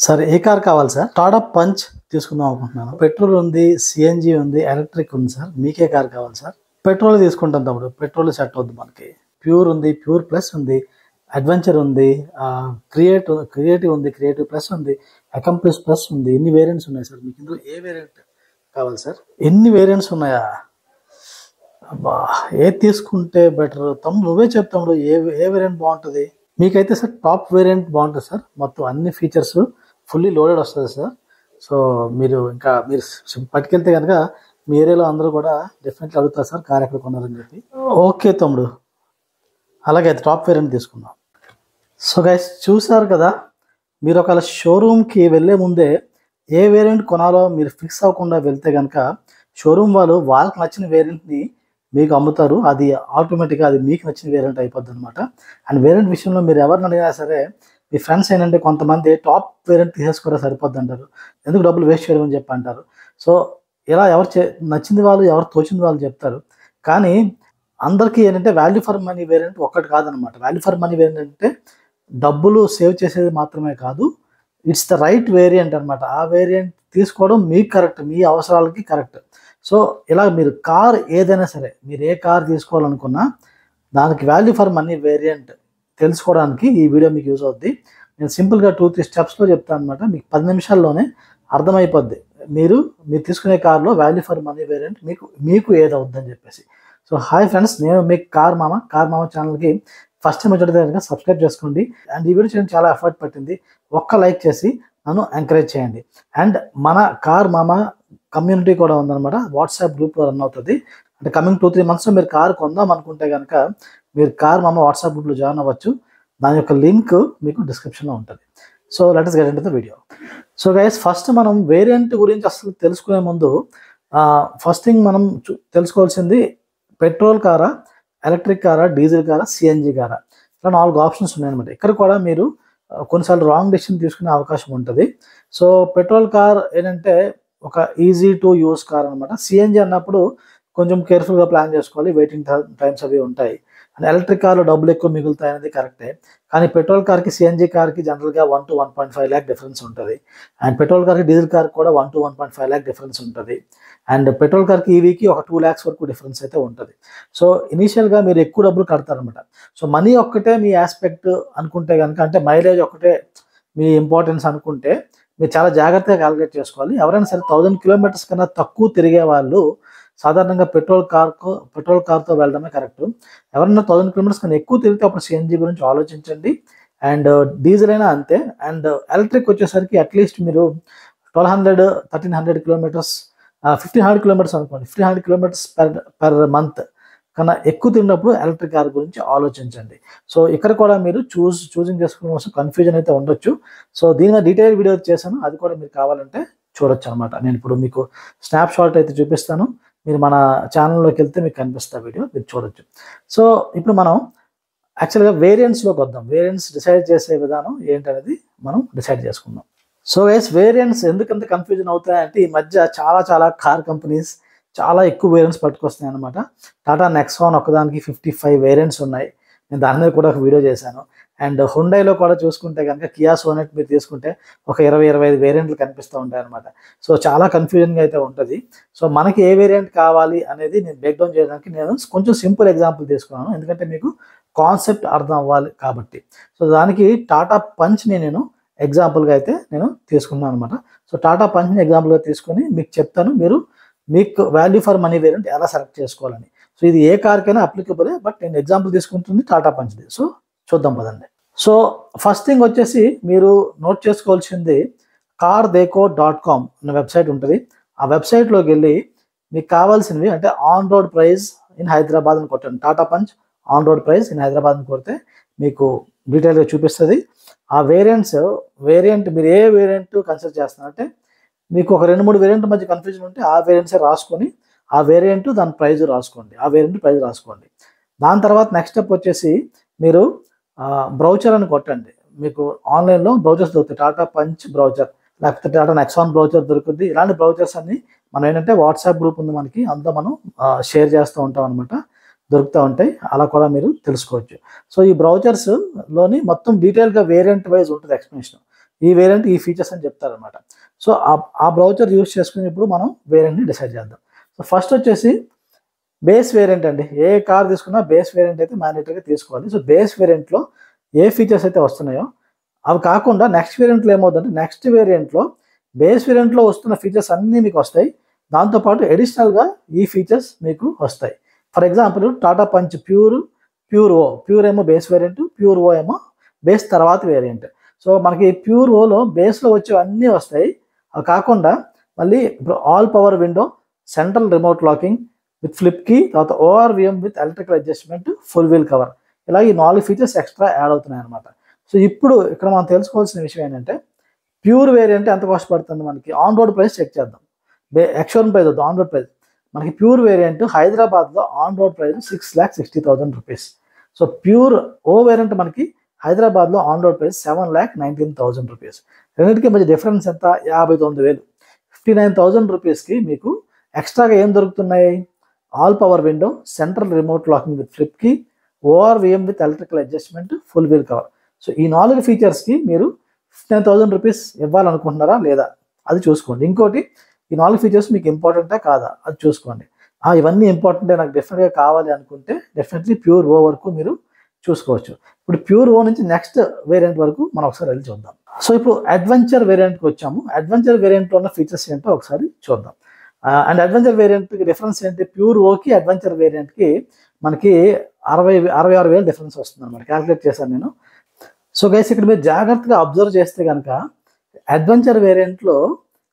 Sir ఏ car కావాలి sir? Tata punch తీసుకుందాం అనుకుంటున్నాను. పెట్రోల్ ఉంది, సిఎన్జి ఉంది, ఎలక్ట్రిక్ ఉంది సార్. మీకే కార్ కావాలి సార్? పెట్రోల్ తీసుకుంటాం తమ్ముడు. పెట్రోల్ సెట్ అవుద్ది మనకి. ప్యూర్ ఉంది, ప్యూర్ ప్లస్ ఉంది, అడ్వెంచర్ ఉంది, క్రియేటివ్ ఉంది, క్రియేటివ్ ప్లస్ ఉంది, అకంప్లిష్ ప్లస్ ఉంది. ఎన్ని వేరియంట్స్ ఉన్నాయి సార్? మీకు ఇందులో ఏ వేరియంట్ కావాలి సార్? ఎన్ని వేరియంట్స్ ఉన్నాయా? అబ్బా, ఏది తీసుకుంటే బెటర్ తమ్ముడు? నువ్వే చెప్తాము ఏ ఏ వేరియంట్ బాగుంటుంది. మీకైతే సార్ టాప్ వేరియంట్ బాగుంటుంది సార్. మొత్తం అన్ని ఫీచర్స్ ఫుల్లీ లోడెడ్ వస్తుంది సార్. సో మీరు పట్టుకెళ్తే కనుక మీ ఏరియాలో అందరూ కూడా డెఫినెట్లీ అడుగుతారు సార్ కార్ ఎక్కడ కొన్నారని చెప్పి. ఓకే తమ్ముడు, అలాగే టాప్ వేరియంట్ తీసుకుందాం. సో గైస్, చూసారు కదా, మీరు ఒకవేళ షోరూమ్కి వెళ్ళే ముందే ఏ వేరియంట్ కొనాలో మీరు ఫిక్స్ అవ్వకుండా వెళ్తే కనుక షోరూమ్ వాళ్ళు వాళ్ళకి నచ్చిన వేరియంట్ని మీకు అమ్ముతారు. అది ఆటోమేటిక్గా అది మీకు నచ్చిన వేరియంట్ అయిపోద్ది అనమాట. అండ్ వేరియంట్ విషయంలో మీరు ఎవరిని అడిగినా సరే మీ ఫ్రెండ్స్ ఏంటంటే కొంతమంది టాప్ వేరియంట్ తీసేసుకోరా సరిపోద్ది అంటారు, ఎందుకు డబ్బులు వేస్ట్ చేయడం అని చెప్పి అంటారు. సో ఇలా నచ్చింది వాళ్ళు, ఎవరు తోచింది వాళ్ళు చెప్తారు. కానీ అందరికీ ఏంటంటే వాల్యూ ఫర్ మనీ వేరియంట్ ఒక్కటి కాదనమాట. వాల్యూ ఫర్ మనీ వేరియంట్ అంటే డబ్బులు సేవ్ చేసేది మాత్రమే కాదు, ఇట్స్ ద రైట్ వేరియంట్ అనమాట. ఆ వేరియంట్ తీసుకోవడం మీకు కరెక్ట్, మీ అవసరాలకి కరెక్ట్. సో ఇలా మీరు కార్ ఏదైనా సరే, మీరు ఏ కార్ తీసుకోవాలనుకున్నా దానికి వాల్యూ ఫర్ మనీ వేరియంట్ తెలుసుకోవడానికి ఈ వీడియో మీకు యూజ్ అవుద్ది. నేను సింపుల్గా 2-3 స్టెప్స్లో చెప్తాను అనమాట. మీకు 10 నిమిషాల్లోనే అర్థమైపోద్ది మీరు తీసుకునే కార్లో వాల్యూ ఫర్ మనీ వేరియంట్ మీకు ఏదవుద్దని చెప్పేసి. సో హాయ్ ఫ్రెండ్స్, నేను మీ కార్ మామ ఛానల్కి ఫస్ట్ టైం వచ్చేది కనుక సబ్స్క్రైబ్ చేసుకోండి. అండ్ ఈ వీడియో చేయడం చాలా ఎఫర్ట్ పట్టింది. ఒక్క లైక్ చేసి నన్ను ఎంకరేజ్ చేయండి. అండ్ మన కార్ మామ కమ్యూనిటీ కూడా ఉందన్నమాట. వాట్సాప్ గ్రూప్లో రన్ అవుతుంది. అంటే కమింగ్ 2-3 మంత్స్లో మీరు కార్ కొందాం అనుకుంటే కనుక మీరు కార్ మామ వాట్సాప్ గ్రూప్లో జాయిన్ అవ్వచ్చు. దాని యొక్క లింక్ మీకు డిస్క్రిప్షన్లో ఉంటుంది. So let us get into the video. So guys, first మనం వేరియంట్ గురించి అసలు తెలుసుకునే ముందు ఫస్ట్ థింగ్ మనం తెలుసుకోవాల్సింది పెట్రోల్ కారా, ఎలక్ట్రిక్ కారా, డీజిల్ కారా, సిఎన్జి కారా, ఇలా 4 ఆప్షన్స్ ఉన్నాయన్నమాట. ఇక్కడ కూడా మీరు కొన్నిసార్లు రాంగ్ డెసిషన్ తీసుకునే అవకాశం ఉంటుంది. సో పెట్రోల్ కార్ ఏంటంటే ఒక ఈజీ టు యూస్ కార్ అనమాట. సిఎన్జి అన్నప్పుడు కొంచెం కేర్ఫుల్గా ప్లాన్ చేసుకోవాలి, వెయిటింగ్ టైమ్స్ అవి ఉంటాయి. అండ్ ఎలక్ట్రిక్ కార్లో డబ్బులు ఎక్కువ మిగులుతాయి అనేది కరెక్టే. కానీ పెట్రోల్ కార్కి సిఎన్జి కార్కి జనరల్గా 1 to 1.5 lakh డిఫరెన్స్ ఉంటుంది. అండ్ పెట్రోల్ కార్కి డీజిల్ కార్కి కూడా 1 to 1.5 lakh డిఫరెన్స్ ఉంటుంది. అండ్ పెట్రోల్ కార్కి ఈవీకి ఒక 2 lakhs వరకు డిఫరెన్స్ అయితే ఉంటుంది. సో ఇనీషియల్గా మీరు ఎక్కువ డబ్బులు కడతారనమాట. సో మనీ ఒక్కటే మీ ఆస్పెక్ట్ అనుకుంటే కనుక, అంటే మైలేజ్ ఒక్కటే మీ ఇంపార్టెన్స్ అనుకుంటే మీరు చాలా జాగ్రత్తగా క్యాలిక్యులేట్ చేసుకోవాలి. ఎవరైనా సరే 1000 kilometers కన్నా తక్కువ తిరిగే వాళ్ళు సాధారణంగా పెట్రోల్ కార్తో వెళ్ళడమే కరెక్ట్. ఎవరైనా 1000 kilometers కన్నా ఎక్కువ తిరిగితే అప్పుడు సిఎన్జి గురించి ఆలోచించండి. అండ్ డీజిల్ అయినా అంతే. అండ్ ఎలక్ట్రిక్ వచ్చేసరికి అట్లీస్ట్ మీరు 1300 kilometers 1500 kilometers అనుకోండి, 1500 kilometers per month కన్నా ఎక్కువ తిరిగినప్పుడు ఎలక్ట్రిక్ కార్ గురించి ఆలోచించండి. సో ఇక్కడ కూడా మీరు చూసింగ్ చేసుకునే కోసం కన్ఫ్యూజన్ అయితే ఉండొచ్చు. సో దీని మీద డీటెయిల్ వీడియో చేశాను, అది కూడా మీరు కావాలంటే చూడొచ్చు అనమాట. నేను ఇప్పుడు మీకు స్నాప్ షాట్ అయితే చూపిస్తాను. మీరు మన ఛానల్లోకి వెళ్తే మీకు కనిపిస్తా వీడియో, మీరు చూడొచ్చు. సో ఇప్పుడు మనం యాక్చువల్గా వేరియంట్స్లోకి వద్దాం. వేరియంట్స్ డిసైడ్ చేసే విధానం ఏంటనేది మనం డిసైడ్ చేసుకుందాం. సో వేరియంట్స్ ఎందుకంత కన్ఫ్యూజన్ అవుతాయంటే ఈ మధ్య చాలా కార్ కంపెనీస్ చాలా ఎక్కువ వేరియంట్స్ పట్టుకొస్తున్నాయి అనమాట. టాటా నెక్సాన్ ఒకదానికి 55 వేరియంట్స్ ఉన్నాయి. నేను దాని మీద కూడా ఒక వీడియో చేశాను. అండ్ హుండైలో కూడా చూసుకుంటే కనుక కియా సోనెట్ మీరు తీసుకుంటే ఒక 20-25 వేరియంట్లు కనిపిస్తూ ఉంటాయి అనమాట. సో చాలా కన్ఫ్యూజన్గా అయితే ఉంటుంది. సో మనకి ఏ వేరియంట్ కావాలి అనేది నేను బ్రేక్డౌన్ చేయడానికి నేను కొంచెం సింపుల్ ఎగ్జాంపుల్ తీసుకున్నాను, ఎందుకంటే మీకు కాన్సెప్ట్ అర్థం అవ్వాలి కాబట్టి. సో దానికి టాటా పంచ్ని నేను ఎగ్జాంపుల్గా అయితే నేను తీసుకున్నాను అనమాట. సో టాటా పంచ్ని ఎగ్జాంపుల్గా తీసుకొని మీకు చెప్తాను, మీకు వాల్యూ ఫర్ మనీ వేరియంట్ ఎలా సెలెక్ట్ చేసుకోవాలని. సో ఇది ఏ కార్కైనా అప్లికబులే, బట్ నేను ఎగ్జాంపుల్ తీసుకుంటుంది టాటా పంచ్ది. సో చూద్దాం పదండి. సో ఫస్ట్ థింగ్ వచ్చేసి మీరు నోట్ చేసుకోవాల్సింది cardeco.com అనే వెబ్సైట్ ఉంటుంది. ఆ వెబ్సైట్లోకి వెళ్ళి మీకు కావాల్సినవి అంటే on road price in Hyderabad అని కొట్టండి. Tata punch on road price in Hyderabad అని కొడితే మీకు డీటెయిల్గా చూపిస్తుంది. ఆ వేరియంట్ మీరు ఏ వేరియంట్ కన్సిడర్ చేస్తున్నారంటే మీకు ఒక 2-3 వేరియంట్ మధ్య కన్ఫ్యూజన్ ఉంటే ఆ వేరియంట్సే రాసుకొని ఆ వేరియంట్ దాని ప్రైజ్ రాసుకోండి. దాని తర్వాత నెక్స్ట్ స్టెప్ వచ్చేసి మీరు బ్రౌచర్ అని కొట్టండి. మీకు ఆన్లైన్లో బ్రౌచర్స్ దొరుకుతాయి. టాటా పంచ్ బ్రౌచర్, లేకపోతే టాటా నెక్సాన్ బ్రౌచర్ దొరుకుతుంది. ఇలాంటి బ్రౌచర్స్ అన్ని మనం ఏంటంటే వాట్సాప్ గ్రూప్ ఉంది మనకి, అందులో మనం షేర్ చేస్తూ ఉంటాం అనమాట. దొరుకుతూ ఉంటాయి, అలా కూడా మీరు తెలుసుకోవచ్చు. సో ఈ బ్రౌచర్స్లోని మొత్తం డీటెయిల్గా వేరియంట్ వైజ్ ఉంటుంది ఎక్స్ప్లెనేషన్. ఈ వేరియంట్ ఈ ఫీచర్స్ అని చెప్తారనమాట. సో ఆ బ్రౌచర్ యూస్ చేసుకుని ఇప్పుడు మనం వేరియంట్ని డిసైడ్ చేద్దాం. సో ఫస్ట్ వచ్చేసి బేస్ వేరియంట్ అండి. ఏ కార్ తీసుకున్నా బేస్ వేరియంట్ అయితే మ్యాండేటరీగా తీసుకోవాలి. సో బేస్ వేరియంట్లో ఏ ఫీచర్స్ అయితే వస్తున్నాయో అవి కాకుండా నెక్స్ట్ వేరియంట్లో ఏమవుతుందంటే నెక్స్ట్ వేరియంట్లో బేస్ వేరియంట్లో వస్తున్న ఫీచర్స్ అన్నీ మీకు వస్తాయి. దాంతోపాటు అడిషనల్గా ఈ ఫీచర్స్ మీకు వస్తాయి. For example Tata Punch pure O, pure ఏమో బేస్ వేరియంట్, ప్యూర్ ఓ ఏమో బేస్ తర్వాత వేరియంట్. సో మనకి ప్యూర్ ఓలో బేస్లో వచ్చేవి అన్నీ వస్తాయి. అవి కాకుండా మళ్ళీ ఇప్పుడు all power window, central remote locking with flip key, తర్వాత ORVM with electrical adjustment, full wheel cover, ఇలా ఈ 4 ఫీచర్స్ ఎక్స్ట్రా యాడ్ అవుతున్నాయి అనమాట. సో ఇప్పుడు ఇక్కడ మనం తెలుసుకోవాల్సిన విషయం ఏంటంటే ప్యూర్ వేరియంట్ ఎంత కాస్ట్ పడుతుంది మనకి. ఆన్ రోడ్ ప్రైస్ చెక్ చేద్దాం. ఎక్స్షోరూమ్ ప్రైస్ వద్దు, ఆన్ రోడ్ ప్రైస్. మనకి ప్యూర్ వేరియంట్ హైదరాబాద్లో on road price 6,60,000 rupees. So pure O variant మనకి హైదరాబాద్లో ఆన్ రోడ్ ప్రైస్ 7,19,000 రూపీస్. రెండింటికి మధ్య డిఫరెన్స్ ఎంత? 59,000. 59,000 రూపీస్కి మీకు ఎక్స్ట్రాగా ఏం దొరుకుతున్నాయి? All power window, central remote locking with flip key, ORVM with electrical adjustment, full wheel cover. So ఈ 4 ఫీచర్స్కి మీరు 59,000 రూపీస్ ఇవ్వాలనుకుంటున్నారా లేదా అది చూసుకోండి. ఇంకోటి, ఈ 4 ఫీచర్స్ మీకు ఇంపార్టెంటా కాదా అది చూసుకోండి. ఇవన్నీ ఇంపార్టెంటే, నాకు డెఫినెట్గా కావాలి అనుకుంటే డెఫినెట్లీ ప్యూర్ ఓ వరకు మీరు చూసుకోవచ్చు. ఇప్పుడు ప్యూర్ ఓ నుంచి నెక్స్ట్ వేరియంట్ వరకు మనం ఒకసారి వెళ్ళి చూద్దాం. సో ఇప్పుడు అడ్వెంచర్ వేరియంట్కి వచ్చాము. అడ్వెంచర్ వేరియంట్లో ఉన్న ఫీచర్స్ ఏంటో ఒకసారి చూద్దాం. అండ్ అడ్వెంచర్ వేరియంట్కి డిఫరెన్స్ ఏంటి? ప్యూర్ ఓకి అడ్వెంచర్ వేరియంట్కి మనకి 66,000 డిఫరెన్స్ వస్తుంది అనమాట. క్యాలిక్యులేట్ చేశాను నేను. సో గైస్, ఇక్కడ మీరు జాగ్రత్తగా అబ్జర్వ్ చేస్తే కనుక అడ్వెంచర్ వేరియంట్లో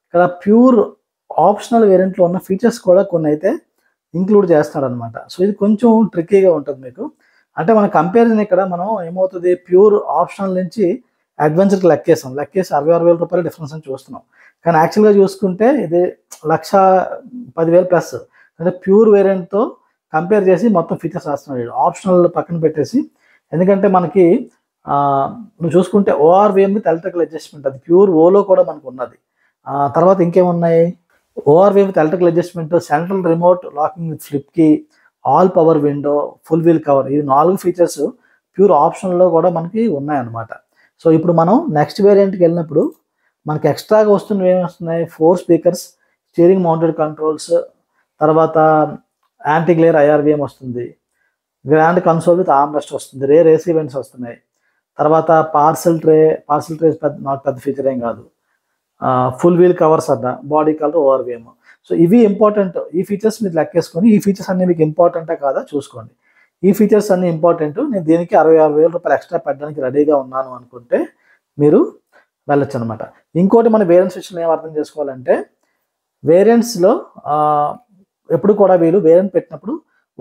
ఇక్కడ ప్యూర్ ఆప్షనల్ వేరియంట్లో ఉన్న ఫీచర్స్ కూడా కొన్ని అయితే ఇంక్లూడ్ చేస్తాడనమాట. సో ఇది కొంచెం ట్రిక్కీగా ఉంటుంది మీకు. అంటే మన కంపారిజన్ ఇక్కడ మనం ఏమవుతుంది, ప్యూర్ ఆప్షనల్ నుంచి అడ్వెంచర్కి లెక్కేసి 66,000 రూపాయల డిఫరెన్స్ అని చూస్తున్నాం. కానీ యాక్చువల్గా చూసుకుంటే ఇది 1,10,000 ప్లస్. అంటే ప్యూర్ వేరియంట్తో కంపేర్ చేసి మొత్తం ఫీచర్స్ రాస్తున్నాడు. ఆప్షనల్ పక్కన పెట్టేసి, ఎందుకంటే మనకి నువ్వు చూసుకుంటే ఓఆర్విఎం విత్ ఎలక్ట్రికల్ అడ్జస్ట్మెంట్ అది ప్యూర్ ఓలో కూడా మనకు ఉన్నది. తర్వాత ఇంకేమున్నాయి? ORVM with electrical adjustment, central remote locking with flip key, all power window, full wheel cover, ఈ 4 ఫీచర్స్ ప్యూర్ ఆప్షన్లో కూడా మనకి ఉన్నాయన్నమాట. సో ఇప్పుడు మనం నెక్స్ట్ వేరియంట్కి వెళ్ళినప్పుడు మనకి ఎక్స్ట్రాగా వస్తున్నవి ఏమి వస్తున్నాయి? 4 స్పీకర్స్, స్టీరింగ్ మౌంటెడ్ కంట్రోల్స్, తర్వాత యాంటీ గ్లేర్ ఐఆర్విఎం వస్తుంది, grand console with arm rest వస్తుంది, రేర్ ఏసీ ఈవెంట్స్ వస్తున్నాయి. తర్వాత పార్సల్ ట్రే పెద్ద ఫీచర్ ఏం కాదు. ఫుల్ వీల్ కవర్స్ అడ్డ, బాడీ కలర్, ఓఆర్విఎం. సో ఇవి ఇంపార్టెంట్. ఈ ఫీచర్స్ మీరు లెక్కేసుకొని ఈ ఫీచర్స్ అన్నీ మీకు ఇంపార్టెంటా కాదా చూసుకోండి. ఈ ఫీచర్స్ అన్నీ ఇంపార్టెంట్, నేను దీనికి 66,000 రూపాయలు ఎక్స్ట్రా పెట్టడానికి రెడీగా ఉన్నాను అనుకుంటే మీరు వెళ్ళొచ్చు అనమాట. ఇంకోటి మన వేరియంట్స్ విషయంలో ఏం అర్థం చేసుకోవాలంటే, వేరియంట్స్లో ఎప్పుడు కూడా వీళ్ళు వేరియంట్ పెట్టినప్పుడు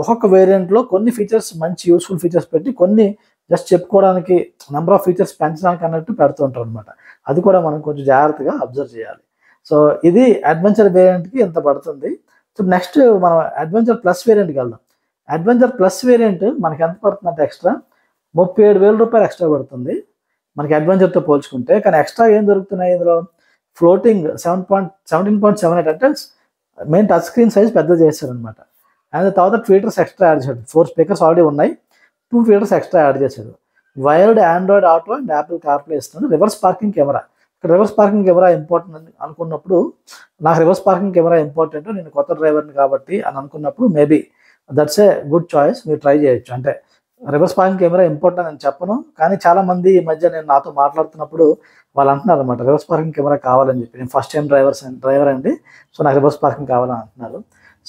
ఒక్కొక్క వేరియంట్లో కొన్ని ఫీచర్స్ మంచి యూస్ఫుల్ ఫీచర్స్ పెట్టి కొన్ని జస్ట్ చెప్పుకోవడానికి నెంబర్ ఆఫ్ ఫీచర్స్ పెంచడానికి అన్నట్టు పెడుతూ ఉంటారు అనమాట. అది కూడా మనం కొంచెం జాగ్రత్తగా అబ్జర్వ్ చేయాలి. సో ఇది అడ్వెంచర్ వేరియంట్కి ఎంత పడుతుంది. సో నెక్స్ట్ మనం అడ్వెంచర్ ప్లస్ వేరియంట్కి వెళ్దాం. అడ్వెంచర్ ప్లస్ వేరియంట్ మనకి ఎంత పడుతుంది అంటే ఎక్స్ట్రా 37,000 రూపాయలు ఎక్స్ట్రా పడుతుంది మనకి అడ్వెంచర్తో పోల్చుకుంటే. కానీ ఎక్స్ట్రా ఏం దొరుకుతున్నాయి ఇందులో? ఫ్లోటింగ్ 17.78 అంటే మెయిన్ టచ్ స్క్రీన్ సైజ్ పెద్ద చేశారనమాట. అండ్ తర్వాత ట్వీటర్స్ ఎక్స్ట్రా యాడ్ చేశాడు. 4 స్పీకర్స్ ఆల్రెడీ ఉన్నాయి, 2 ట్వీటర్స్ ఎక్స్ట్రా యాడ్ చేశాడు. Wired Android auto and Apple CarPlay ఇస్తున్నాడు. రివర్స్ పార్కింగ్ కెమెరా, ఇక్కడ రివర్స్ పార్కింగ్ కెమెరా ఇంపార్టెంట్ అని అనుకున్నప్పుడు, నాకు రివర్స్ పార్కింగ్ కెమెరా ఇంపార్టెంట్, నేను కొత్త డ్రైవర్ని కాబట్టి అని అనుకున్నప్పుడు maybe that's a good choice, మీరు ట్రై చేయొచ్చు. అంటే రివర్స్ పార్కింగ్ కెమెరా ఇంపార్టెంట్ అని చెప్పను, కానీ చాలామంది ఈ మధ్య నేను నాతో మాట్లాడుతున్నప్పుడు వాళ్ళు అంటున్నారు అనమాట, రివర్స్ పార్కింగ్ కెమెరా కావాలని చెప్పి. నేను ఫస్ట్ టైం డ్రైవర్ అండి, సో నాకు రివర్స్ పార్కింగ్ కావాలని అంటున్నారు.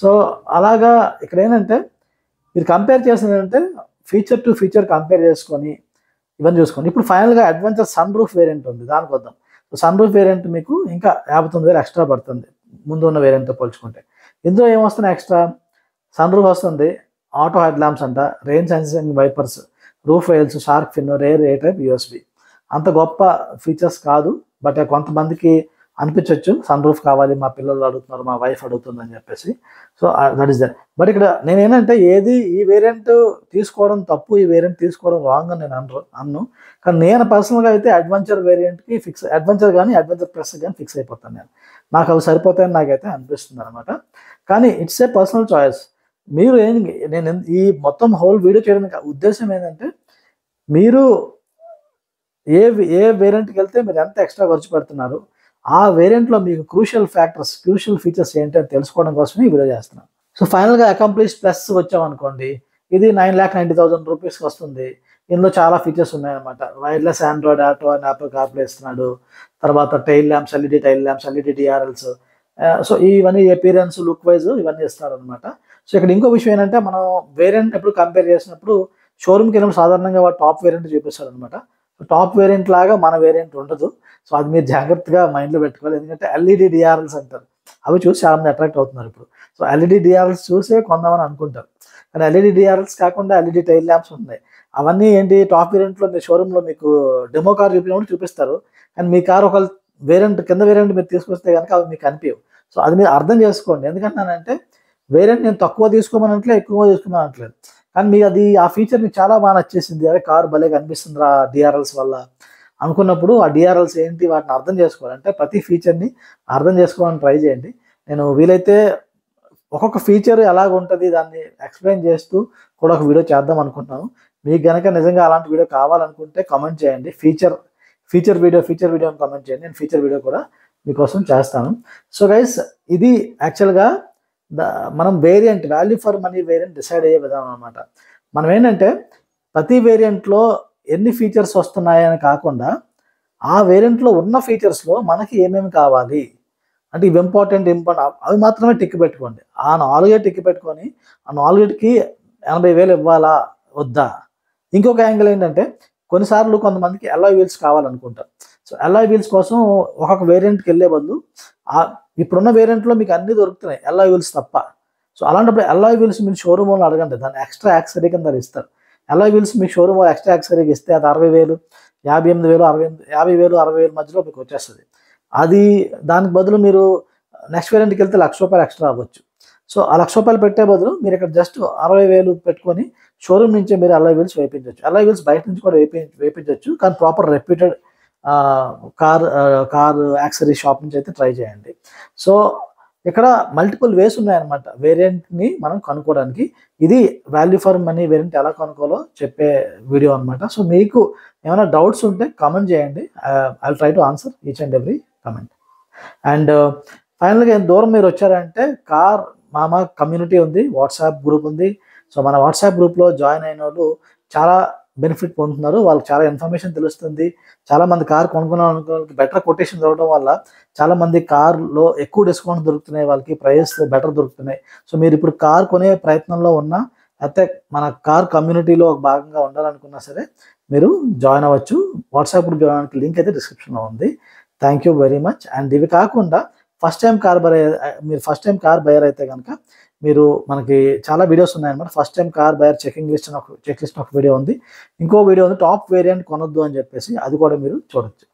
సో అలాగా ఇక్కడ ఏంటంటే మీరు కంపేర్ చేసింది ఏంటంటే ఫీచర్ టు ఫీచర్ కంపేర్ చేసుకొని ఇవన్నీ చూసుకోండి. ఇప్పుడు ఫైనల్గా అడ్వెంచర్ సన్ రూఫ్ వేరియంట్ ఉంది, దానికి వద్దాం. సో సన్ రూఫ్ వేరియంట్ మీకు ఇంకా 59,000 ఎక్స్ట్రా పడుతుంది ముందు ఉన్న వేరియంట్తో పోల్చుకుంటే. ఇందులో ఏమొస్తున్నాయి ఎక్స్ట్రా? సన్ రూఫ్ వస్తుంది, ఆటో హెడ్ ల్యాంప్స్ అంట, rain sensing wipers, roof rails, shark fin, rear A type USB. అంత గొప్ప ఫీచర్స్ కాదు, బట్ కొంతమందికి అనిపించవచ్చు సన్ రూఫ్ కావాలి, మా పిల్లలు అడుగుతున్నారు, మా వైఫ్ అడుగుతుంది అని చెప్పేసి. So that is that. But ఇక్కడ నేనేంటంటే ఈ వేరియంట్ తీసుకోవడం తప్పు, ఈ వేరియంట్ తీసుకోవడం రాంగ్ అని నేను అన్ను. కానీ నేను పర్సనల్గా అయితే అడ్వెంచర్ వేరియంట్కి అడ్వెంచర్ కానీ అడ్వెంచర్ ప్లస్ కానీ ఫిక్స్ అయిపోతాను. నాకు అవి సరిపోతాయని నాకైతే అనిపిస్తుంది అనమాట. కానీ ఇట్స్ ఏ పర్సనల్ చాయిస్. మీరు నేను ఈ మొత్తం హోల్ వీడియో చేయడానికి ఉద్దేశం ఏంటంటే, మీరు ఏ ఏ వేరియంట్కి వెళ్తే మీరు ఎంత ఎక్స్ట్రా ఖర్చు పెడుతున్నారు, ఆ వేరియంట్లో మీకు క్రూషియల్ ఫీచర్స్ ఏంటి అని తెలుసుకోవడం కోసమే ఈ వీడియో చేస్తున్నాను. సో ఫైనల్గా అకాంప్లిష్ ప్లస్ వచ్చామనుకోండి, ఇది 9,90,000 రూపీస్కి వస్తుంది. ఇందులో చాలా ఫీచర్స్ ఉన్నాయన్నమాట. Wireless Android auto and Apple CarPlay ఇస్తున్నాడు. తర్వాత tile lamps, LED tile lamps, LED DRLs. So ఇవన్నీ అపీరెన్స్, లుక్ వైజ్ ఇవన్నీ ఇస్తారనమాట. సో ఇక్కడ ఇంకో విషయం ఏంటంటే, మనం వేరియంట్ ఎప్పుడు కంపేర్ చేసినప్పుడు షోరూమ్కి వెళ్ళినప్పుడు సాధారణంగా వాడు టాప్ వేరియంట్ చూపిస్తాడు అనమాట. టాప్ వేరియంట్ లాగా మన వేరియంట్ ఉండదు. సో అది మీరు జాగ్రత్తగా మైండ్లో పెట్టుకోవాలి. ఎందుకంటే ఎల్ఈడి డిఆర్ఎల్స్ అంటారు, అవి చూసి చాలామంది అట్రాక్ట్ అవుతున్నారు ఇప్పుడు. సో ఎల్ఈడి డిఆర్ఎల్స్ చూసే కొందామని అనుకుంటారు, కానీ ఎల్ఈడి డిఆర్ఎల్స్ కాకుండా ఎల్ఈడి టైల్ ల్యాంప్స్ ఉన్నాయి. అవన్నీ ఏంటి, టాప్ వేరియంట్లో మీ షోరూంలో మీకు డెమో కార్ చూపించినప్పుడు చూపిస్తారు, కానీ మీ కార్ ఒక వేరియంట్ కింద వేరియంట్ మీరు తీసుకొస్తే కనుక అవి మీకు కనిపించవు. సో అది మీరు అర్థం చేసుకోండి. ఎందుకంటున్నానంటే వేరియంట్ నేను తక్కువ తీసుకోమనట్లే, ఎక్కువ తీసుకోమనట్లేదు, కానీ మీ అది ఆ ఫీచర్ మీకు చాలా బాగా నచ్చేసింది. అదే కారు భలే కనిపిస్తుంది ఆ డిఆర్ఎల్స్ వల్ల అనుకున్నప్పుడు, ఆ డిఆర్ఎల్స్ ఏంటి వాటిని అర్థం చేసుకోవాలి. అంటే ప్రతి ఫీచర్ని అర్థం చేసుకోవాలని ట్రై చేయండి. నేను వీలైతే ఒక్కొక్క ఫీచర్ ఎలాగ ఉంటుంది దాన్ని ఎక్స్ప్లెయిన్ చేస్తూ కూడా ఒక వీడియో చేద్దాం అనుకుంటున్నాను. మీకు కనుక నిజంగా అలాంటి వీడియో కావాలనుకుంటే కామెంట్ చేయండి. ఫీచర్ వీడియో అని కామెంట్ చేయండి, నేను ఫీచర్ వీడియో కూడా మీకోసం చేస్తాను. సో గైస్, ఇది యాక్చువల్గా మనం variant value for money variant decide అయ్యే విధానం అనమాట. మనం ఏంటంటే ప్రతి వేరియంట్లో ఎన్ని ఫీచర్స్ వస్తున్నాయని కాకుండా, ఆ వేరియంట్లో ఉన్న ఫీచర్స్లో మనకి ఏమేమి కావాలి అంటే ఇవి ఇంపార్టెంట్ అవి మాత్రమే టిక్ పెట్టుకోండి. ఆ 4 టిక్ పెట్టుకొని ఆ 4కి 80,000 ఇవ్వాలా వద్దా. ఇంకొక యాంగిల్ ఏంటంటే, కొన్నిసార్లు కొంతమందికి అలాయ్ వీల్స్ కావాలనుకుంటారు. సో అలాయ్ వీల్స్ కోసం ఒక్కొక్క వేరియంట్కి వెళ్ళే బదులు ఇప్పుడున్న వేరియంట్లో మీకు అన్నీ దొరుకుతున్నాయి అలాయ్ వీల్స్ తప్ప. సో అలాంటప్పుడు అలాయ్ వీల్స్ మీరు షోరూమ్ వాళ్ళు అడగండి, దాన్ని ఎక్స్ట్రా యాక్సరీ కింద ఇస్తారు. అలాయ్ వీల్స్ మీకు షోరూమ్ వాళ్ళు ఎక్స్ట్రా యాక్సరీకి ఇస్తే అది 60,000, 58,000, 50,000, 60,000 మధ్యలో మీకు వచ్చేస్తుంది. అది దానికి బదులు మీరు నెక్స్ట్ వేరియంట్కి వెళ్తే ₹1,00,000 ఎక్స్ట్రా అవ్వచ్చు. సో ఆ ₹1,00,000 పెట్టే బదులు మీరు ఇక్కడ జస్ట్ 60,000 పెట్టుకొని షోరూమ్ నుంచే మీరు అలాయ్ వీల్స్ వేయించవచ్చు. అలాయ్ వీల్స్ బయట నుంచి కూడా వేయించవచ్చు, కానీ ప్రాపర్ రెప్యూటెడ్ కార్ యాక్సరీ షాప్ నుంచి అయితే ట్రై చేయండి. సో ఇక్కడ మల్టిపుల్ వేస్ ఉన్నాయన్నమాట వేరియంట్ని మనం కనుక్కోవడానికి. ఇది వాల్యూ ఫర్ మనీ వేరియంట్ ఎలా కనుక్కోవాలో చెప్పే వీడియో అనమాట. సో మీకు ఏమైనా డౌట్స్ ఉంటే కామెంట్ చేయండి, I will try to answer each and every comment. And ఫైనల్గా దూరం మీరు వచ్చారంటే కార్ మామ కమ్యూనిటీ ఉంది, వాట్సాప్ గ్రూప్ ఉంది. సో మన వాట్సాప్ గ్రూప్లో జాయిన్ అయిన వాళ్ళు చాలా బెనిఫిట్ పొందుతున్నారు, వాళ్ళకి చాలా ఇన్ఫర్మేషన్ తెలుస్తుంది. చాలామంది కార్ కొనుక్కున్న వాళ్ళకి బెటర్ కొటేషన్ దొరకడం వల్ల చాలామంది కార్లో ఎక్కువ డిస్కౌంట్ దొరుకుతున్నాయి, వాళ్ళకి ప్రైస్ బెటర్ దొరుకుతున్నాయి. సో మీరు ఇప్పుడు కార్ కొనే ప్రయత్నంలో ఉన్నా, అయితే మన కార్ కమ్యూనిటీలో ఒక భాగంగా ఉండాలనుకున్నా సరే మీరు జాయిన్ అవ్వచ్చు. వాట్సాప్ గ్రూప్ జాయిన్ లింక్ అయితే డిస్క్రిప్షన్లో ఉంది. Thank you very much. And ఇవి కాకుండా ఫస్ట్ టైం కార్ బయర్ అయితే కనుక మీరు మనకి చాలా వీడియోస్ ఉన్నాయన్నమాట. First time car buyer check list ఒక వీడియో ఉంది, ఇంకో వీడియో ఉంది టాప్ వేరియంట్ కొనొద్దు అని చెప్పేసి, అది కూడా మీరు చూడొచ్చు.